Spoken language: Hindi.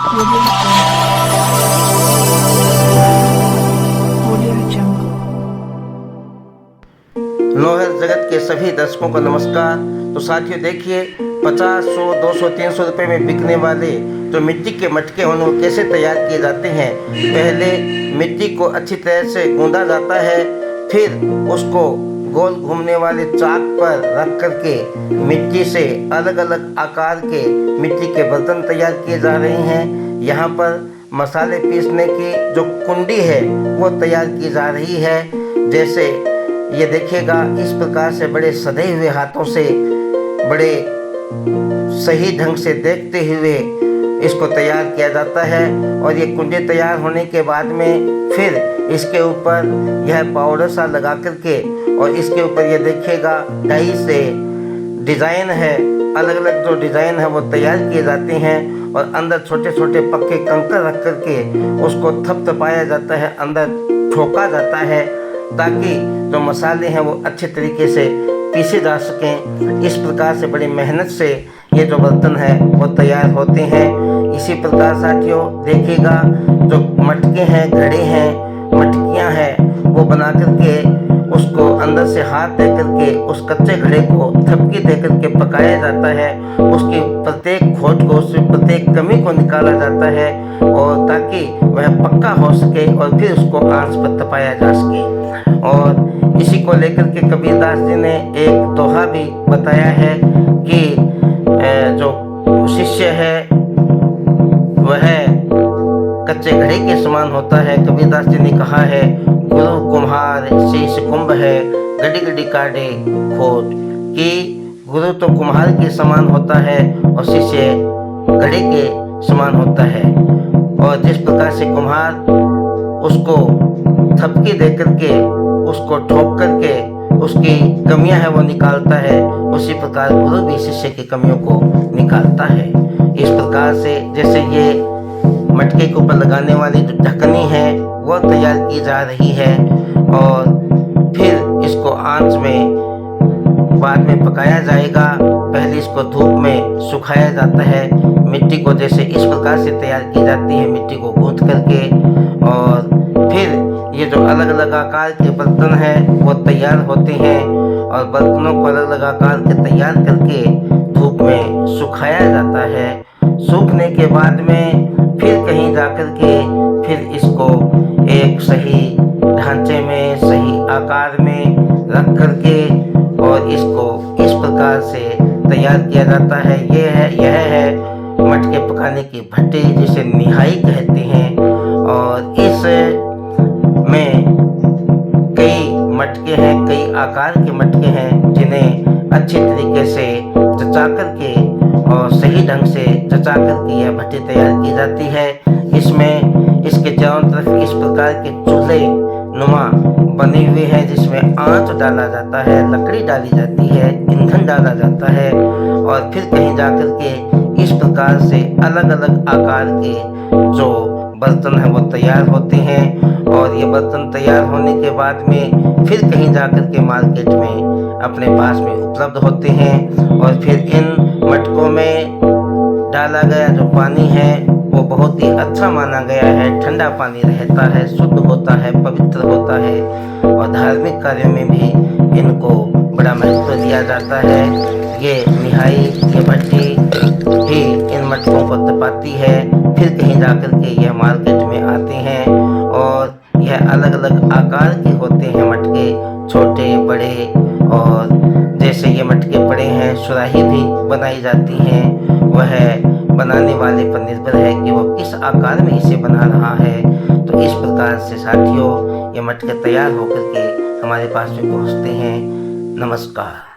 Audio Jungle. लोहर जगत के सभी दर्शकों को नमस्कार। तो साथियों देखिए, 50, 100, 200, 300 रुपये में बिकने वाले जो मिट्टी के मटके हैं वो कैसे तैयार किए जाते हैं। पहले मिट्टी को अच्छी तरह से गूंदा जाता है, फिर उसको गोल घूमने वाले चाक पर रख करके मिट्टी से अलग अलग आकार के मिट्टी के बर्तन तैयार किए जा रहे हैं। यहाँ पर मसाले पीसने की जो कुंडी है वो तैयार की जा रही है। जैसे ये देखिएगा, इस प्रकार से बड़े सधे हुए हाथों से बड़े सही ढंग से देखते हुए इसको तैयार किया जाता है। और ये कुंडी तैयार होने के बाद में फिर इसके ऊपर यह पाउडर सा लगा करके और इसके ऊपर ये देखिएगा डाई से डिज़ाइन है, अलग अलग जो डिज़ाइन है वो तैयार किए जाते हैं। और अंदर छोटे छोटे पक्के कंकर रख करके उसको थपथपाया जाता है, अंदर ठोका जाता है ताकि जो मसाले हैं वो अच्छे तरीके से पीसे जा सकें। इस प्रकार से बड़ी मेहनत से ये जो बर्तन है वो तैयार होते हैं। इसी प्रकार साथियों देखिएगा, जो मटके हैं, घड़े हैं, मटकियां हैं, वो बना करके उसको अंदर से हाथ दे करके उस कच्चे घड़े को थपकी दे करके पकाया जाता है। उसकी प्रत्येक खोज को, उसकी प्रत्येक कमी को निकाला जाता है और ताकि वह पक्का हो सके और फिर उसको आंच पर तपाया जा सके। और इसी को लेकर के कबीरदास जी ने एक दोहा भी बताया है कि जो शिष्य है वह कच्चे घड़े के समान होता है। कबीरदास जी ने कहा है, गुरु कुम्हार शीश कुंभ है, गड़ी गड़ी काटे खोज, कि गुरु तो कुम्हार के समान होता है और शिष्य घड़े के समान होता है। और जिस प्रकार से कुम्हार उसको थपकी दे करके उसको ठोक करके उसकी कमियां है वो निकालता है, उसी प्रकार गुरु भी शिष्य की कमियों को निकालता है। इस प्रकार से जैसे ये मटके के ऊपर लगाने वाली जो ढकनी है वो तैयार की जा रही है और फिर इसको आंच में बाद में पकाया जाएगा। पहले इसको धूप में सुखाया जाता है। मिट्टी को जैसे इस प्रकार से तैयार की जाती है, मिट्टी को गूंथ करके, और फिर ये जो अलग अलग आकार के बर्तन हैं वो तैयार होते हैं और बर्तनों को अलग अलग आकार के तैयार करके धूप में सुखाया जाता है। सूखने के बाद में फिर कहीं जाकर के फिर इसको एक सही ढांचे में, सही आकार में रख करके और इसको इस प्रकार से तैयार किया जाता है। यह है मटके पकाने की भट्टी, जिसे निहाई कहते हैं। और इस में कई मटके हैं, कई आकार के मटके हैं, जिन्हें अच्छी तरीके से जचा करके और सही ढंग से जचा करके यह भट्टी तैयार की जाती है। इसमें इसके चारों तरफ इस प्रकार के चूल्हे नुमा बने हुए हैं जिसमें आंच डाला जाता है, लकड़ी डाली जाती है, ईंधन डाला जाता है और फिर कहीं जाकर के इस प्रकार से अलग अलग आकार के जो बर्तन हैं वो तैयार होते हैं। और ये बर्तन तैयार होने के बाद में फिर कहीं जाकर के मार्केट में अपने पास में उपलब्ध होते हैं। और फिर इन मटकों में डाला गया जो पानी है वो बहुत ही अच्छा माना गया है, ठंडा पानी रहता है, शुद्ध होता है, पवित्र होता है और धार्मिक कार्यों में भी इनको बड़ा महत्व दिया जाता है। ये निहाई, ये भट्टी ही इन मटकों को तपाती है। फिर कहीं जाकर के यह मार्केट में आते हैं और यह अलग अलग आकार के होते हैं मटके, छोटे बड़े। और जैसे ये मटके पड़े हैं, सुराही भी बनाई जाती हैं। वह बनाने वाले पर निर्भर है कि वो किस आकार में इसे बना रहा है। तो इस प्रकार से साथियों ये मटके तैयार होकर के हमारे पास में पहुंचते हैं। नमस्कार।